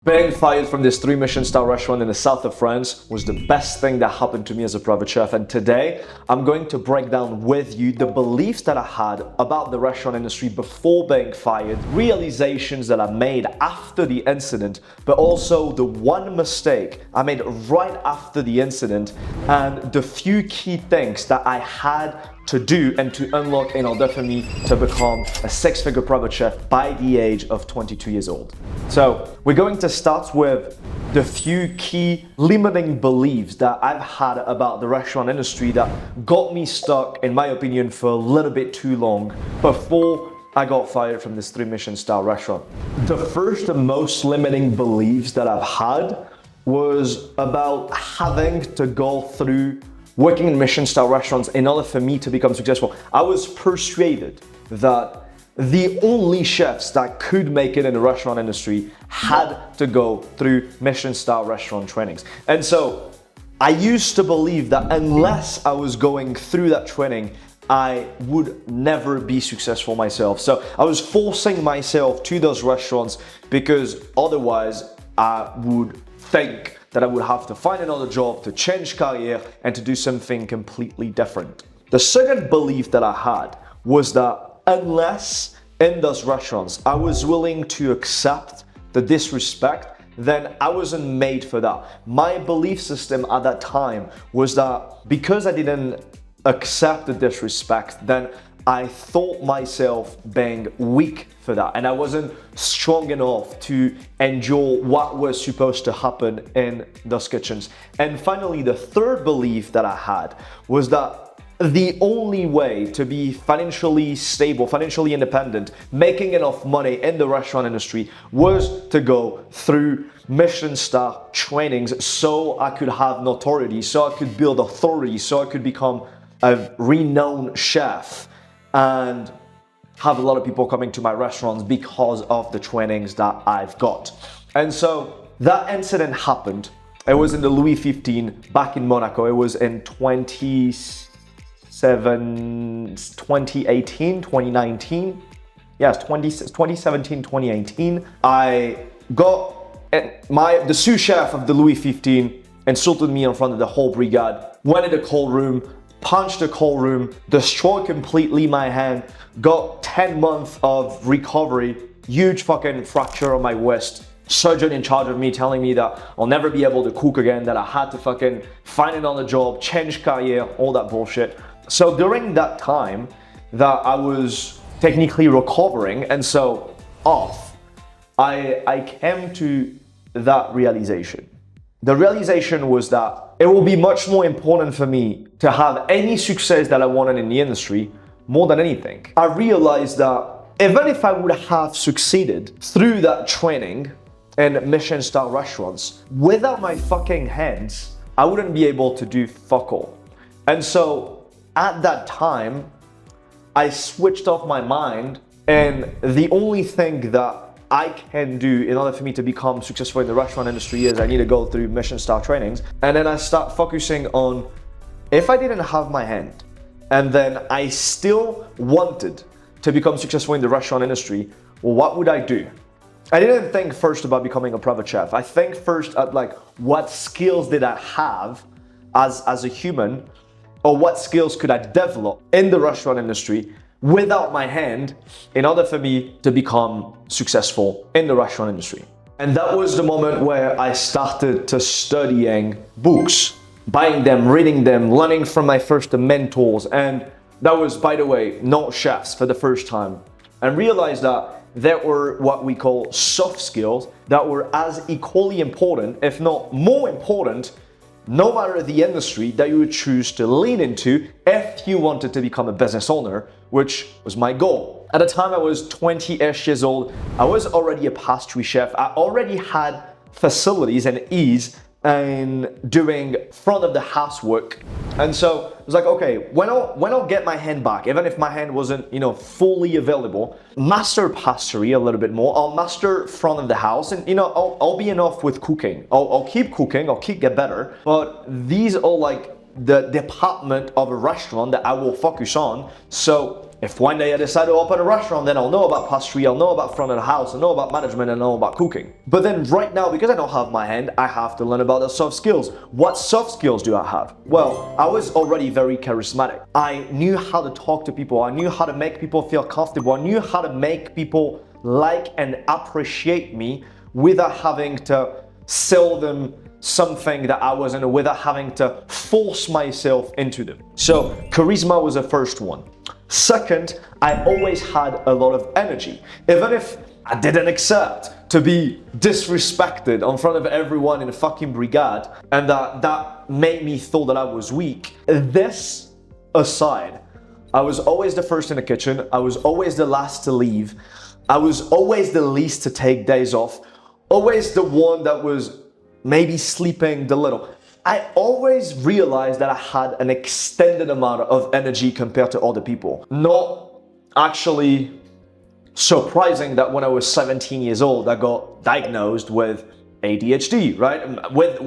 Being fired from this 3 Michelin star restaurant in the south of France was the best thing that happened to me as a private chef. And today, I'm going to break down with you the beliefs that I had about the restaurant industry before being fired, realizations that I made after the incident, but also the one mistake I made right after the incident, and the few key things that I had to do and to unlock in order for me to become a 6-figure private chef by the age of 22 years old. So we're going to start with the few key limiting beliefs that I've had about the restaurant industry that got me stuck, in my opinion, for a little bit too long before I got fired from this 3 Michelin star restaurant. The first and most limiting beliefs that I've had was about having to go through working in Michelin-star restaurants in order for me to become successful. I was persuaded that the only chefs that could make it in the restaurant industry had to go through Michelin-star restaurant trainings. And so I used to believe that unless I was going through that training, I would never be successful myself. So I was forcing myself to those restaurants because otherwise I would think that I would have to find another job, to change career, and to do something completely different. The second belief that I had was that unless in those restaurants I was willing to accept the disrespect, then I wasn't made for that. My belief system at that time was that because I didn't accept the disrespect, then I thought myself being weak for that, and I wasn't strong enough to endure what was supposed to happen in those kitchens. And finally, the third belief that I had was that the only way to be financially stable, financially independent, making enough money in the restaurant industry was to go through Michelin star trainings so I could have notoriety, so I could build authority, so I could become a renowned chef and have a lot of people coming to my restaurants because of the trainings that I've got. And so that incident happened. It was in the Louis 15 back in Monaco. It was in 2018, 2019. Yes, 2017, 2018. I got the sous chef of the Louis 15 insulted me in front of the whole brigade, went in the cold room, punched the cold room, destroyed completely my hand, got 10 months of recovery, huge fucking fracture on my wrist, surgeon in charge of me telling me that I'll never be able to cook again, that I had to fucking find another job, change career, all that bullshit. So during that time that I was technically recovering and so off, I came to that realization. The realization was that it will be much more important for me to have any success that I wanted in the industry more than anything. I realized that even if I would have succeeded through that training in Michelin star restaurants, without my fucking hands, I wouldn't be able to do fuck all. And so at that time, I switched off my mind, and the only thing that I can do in order for me to become successful in the restaurant industry is I need to go through Michelin star trainings. And then I start focusing on, if I didn't have my hand and then I still wanted to become successful in the restaurant industry, well, what would I do? I didn't think first about becoming a private chef. I think first at like, what skills did I have as a human, or what skills could I develop in the restaurant industry without my hand in order for me to become successful in the restaurant industry. And that was the moment where I started to studying books, buying them, reading them, learning from my first mentors. And that was, by the way, not chefs for the first time. And realized that there were what we call soft skills that were as equally important, if not more important, no matter the industry that you would choose to lean into if you wanted to become a business owner, which was my goal. At the time I was 20-ish years old, I was already a pastry chef. I already had facilities and ease in doing front of the house work. And so it was like, okay, when I'll get my hand back, even if my hand wasn't, fully available, master pastry a little bit more, I'll master front of the house, and I'll be enough with cooking. I'll keep cooking, I'll keep get better, but these are like the department of a restaurant that I will focus on. So if one day I decide to open a restaurant, then I'll know about pastry, I'll know about front of the house, I'll know about management, and I'll know about cooking. But then right now, because I don't have my hand, I have to learn about the soft skills. What soft skills do I have? Well, I was already very charismatic. I knew how to talk to people. I knew how to make people feel comfortable. I knew how to make people like and appreciate me without having to sell them something that I wasn't, without having to force myself into them. So charisma was the first one. Second, I always had a lot of energy. Even if I didn't accept to be disrespected in front of everyone in the fucking brigade, and that made me feel that I was weak. This aside, I was always the first in the kitchen. I was always the last to leave. I was always the least to take days off. Always the one that was maybe sleeping the little. I always realized that I had an extended amount of energy compared to other people. Not actually surprising that when I was 17 years old, I got diagnosed with ADHD, right? With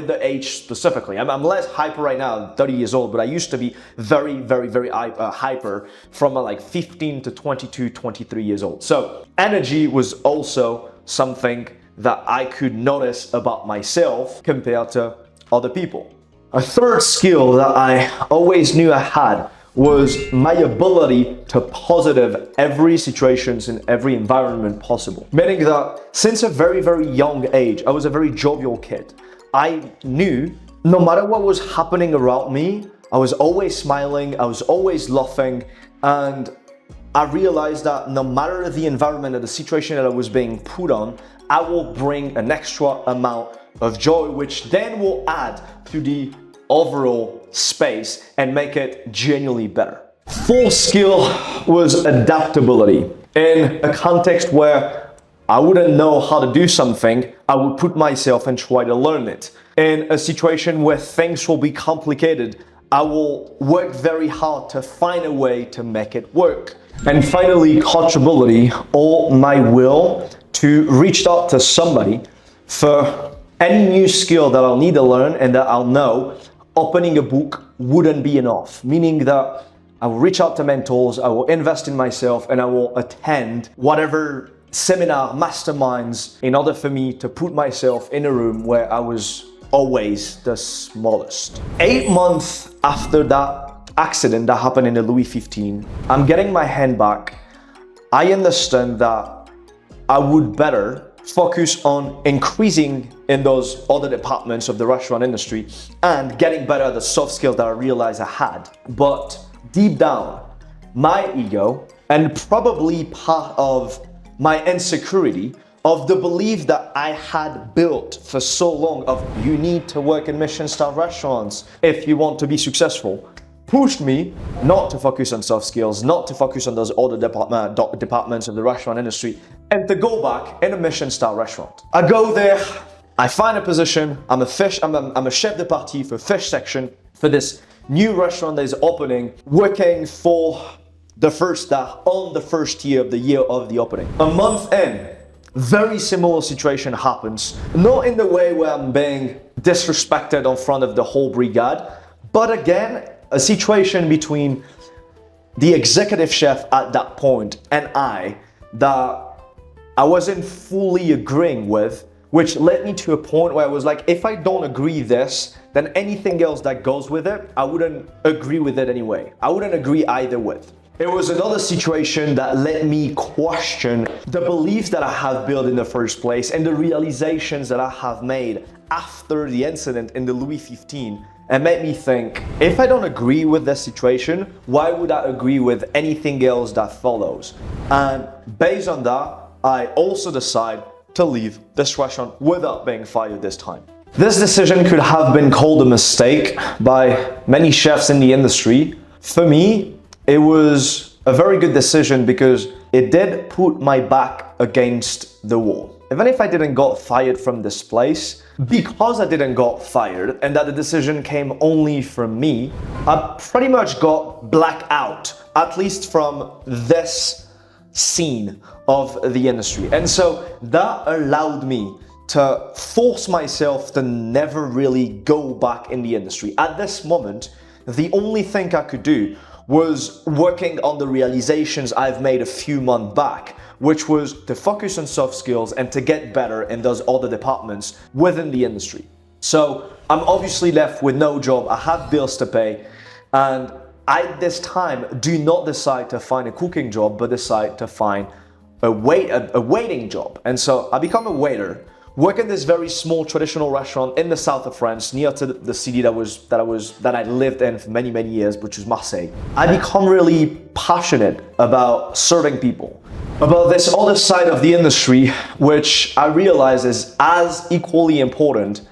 the age specifically. I'm less hyper right now, I'm 30 years old, but I used to be very, very, very hyper from like 15 to 22, 23 years old. So energy was also something that I could notice about myself compared to other people. A third skill that I always knew I had was my ability to positive every situations in every environment possible. Meaning that since a very, very young age, I was a very jovial kid. I knew no matter what was happening around me, I was always smiling, I was always laughing, and I realized that no matter the environment or the situation that I was being put on, I will bring an extra amount of joy, which then will add to the overall space and make it genuinely better. Fourth skill was adaptability. In a context where I wouldn't know how to do something, I would put myself and try to learn it. In a situation where things will be complicated, I will work very hard to find a way to make it work. And finally, coachability, or my will to reach out to somebody for any new skill that I'll need to learn and that I'll know. Opening a book wouldn't be enough, meaning that I will reach out to mentors, I will invest in myself, and I will attend whatever seminar, masterminds, in order for me to put myself in a room where I was always the smallest. 8 months after that accident that happened in the Louis 15, I'm getting my hand back. I understand that I would better focus on increasing in those other departments of the restaurant industry and getting better at the soft skills that I realized I had. But deep down, my ego and probably part of my insecurity of the belief that I had built for so long of you need to work in Michelin-star restaurants if you want to be successful, pushed me not to focus on soft skills, not to focus on those other departments of the restaurant industry, and to go back in a Michelin-star restaurant. I go there, I find a position, I'm a chef de partie for fish section for this new restaurant that is opening, working for the first staff on the first year of the opening. A month in, very similar situation happens, not in the way where I'm being disrespected in front of the whole brigade, but again, a situation between the executive chef at that point and I that I wasn't fully agreeing with, which led me to a point where I was like, if I don't agree this, then anything else that goes with it, I wouldn't agree with it anyway. I wouldn't agree either with. It was another situation that let me question the beliefs that I have built in the first place and the realizations that I have made after the incident in the Louis 15. And made me think, if I don't agree with this situation, why would I agree with anything else that follows? And based on that, I also decide to leave this restaurant without being fired this time. This decision could have been called a mistake by many chefs in the industry. For me, it was a very good decision because it did put my back against the wall. Even if I didn't got fired from this place, because I didn't got fired and that the decision came only from me, I pretty much got blacked out, at least from this scene of the industry. And so that allowed me to force myself to never really go back in the industry. At this moment, the only thing I could do was working on the realizations I've made a few months back, which was to focus on soft skills and to get better in those other departments within the industry. So I'm obviously left with no job, I have bills to pay, and I, at this time, do not decide to find a cooking job, but decide to find a waiting job. And so I become a waiter, work in this very small traditional restaurant in the south of France, near to the city that I lived in for many, many years, which is Marseille. I become really passionate about serving people, about this other side of the industry, which I realize is as equally important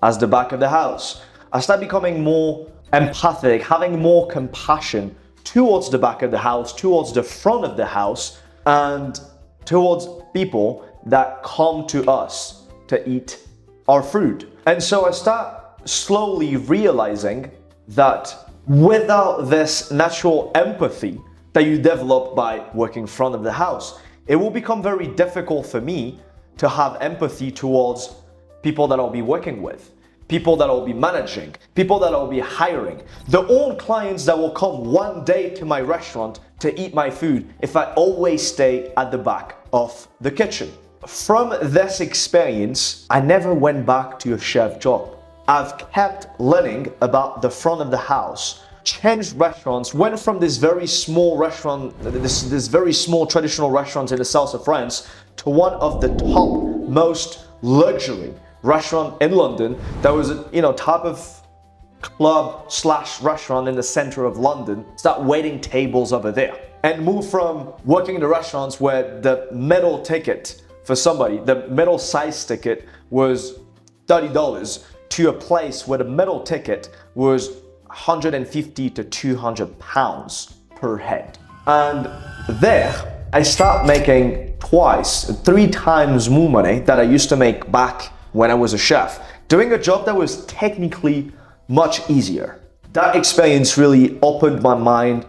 as the back of the house. I start becoming more empathic, having more compassion towards the back of the house, towards the front of the house, and towards people that come to us to eat our food. And so I start slowly realizing that without this natural empathy that you develop by working in front of the house, it will become very difficult for me to have empathy towards people that I'll be working with, people that I'll be managing, people that I'll be hiring, the own clients that will come one day to my restaurant to eat my food if I always stay at the back of the kitchen. From this experience, I never went back to a chef job. I've kept learning about the front of the house, changed restaurants, went from this very small restaurant, this very small traditional restaurant in the south of France, to one of the top most luxury restaurant in London that was a type of club slash restaurant in the center of London. Start waiting tables over there and move from working in the restaurants where the metal ticket for somebody, the metal size ticket was $30, to a place where the metal ticket was 150 to 200 pounds per head. And there I start making twice, 3 times more money that I used to make back when I was a chef, doing a job that was technically much easier. That experience really opened my mind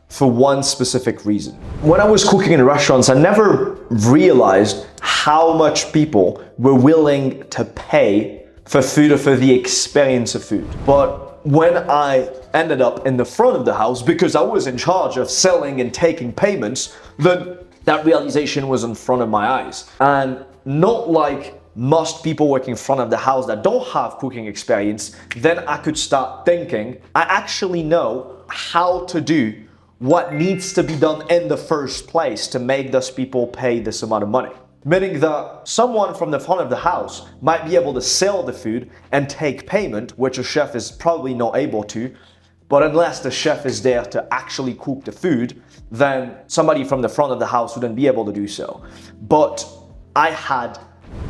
for one specific reason. When I was cooking in restaurants, I never realized how much people were willing to pay for food or for the experience of food. But when I ended up in the front of the house, because I was in charge of selling and taking payments, then that realization was in front of my eyes. And not like most people working in front of the house that don't have cooking experience, then I could start thinking, I actually know how to do what needs to be done in the first place to make those people pay this amount of money. Meaning that someone from the front of the house might be able to sell the food and take payment, which a chef is probably not able to, but unless the chef is there to actually cook the food, then somebody from the front of the house wouldn't be able to do so. But I had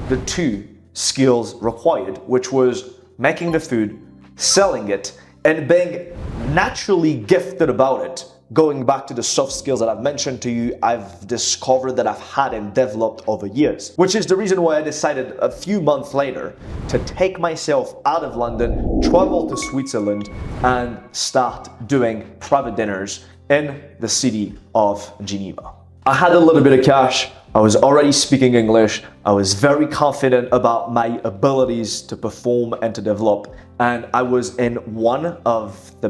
the 2 skills required, which was making the food, selling it, and being naturally gifted about it. Going back to the soft skills that I've mentioned to you, I've discovered that I've had and developed over years, which is the reason why I decided a few months later to take myself out of London, travel to Switzerland, and start doing private dinners in the city of Geneva. I had a little bit of cash, I was already speaking English, I was very confident about my abilities to perform and to develop, and I was in one of the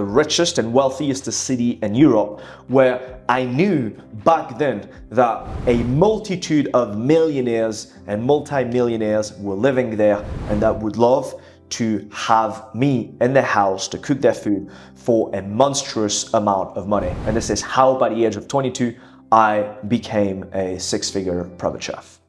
richest and wealthiest city in Europe, where I knew back then that a multitude of millionaires and multi-millionaires were living there and that would love to have me in their house to cook their food for a monstrous amount of money. And this is how by the age of 22, I became a 6-figure private chef.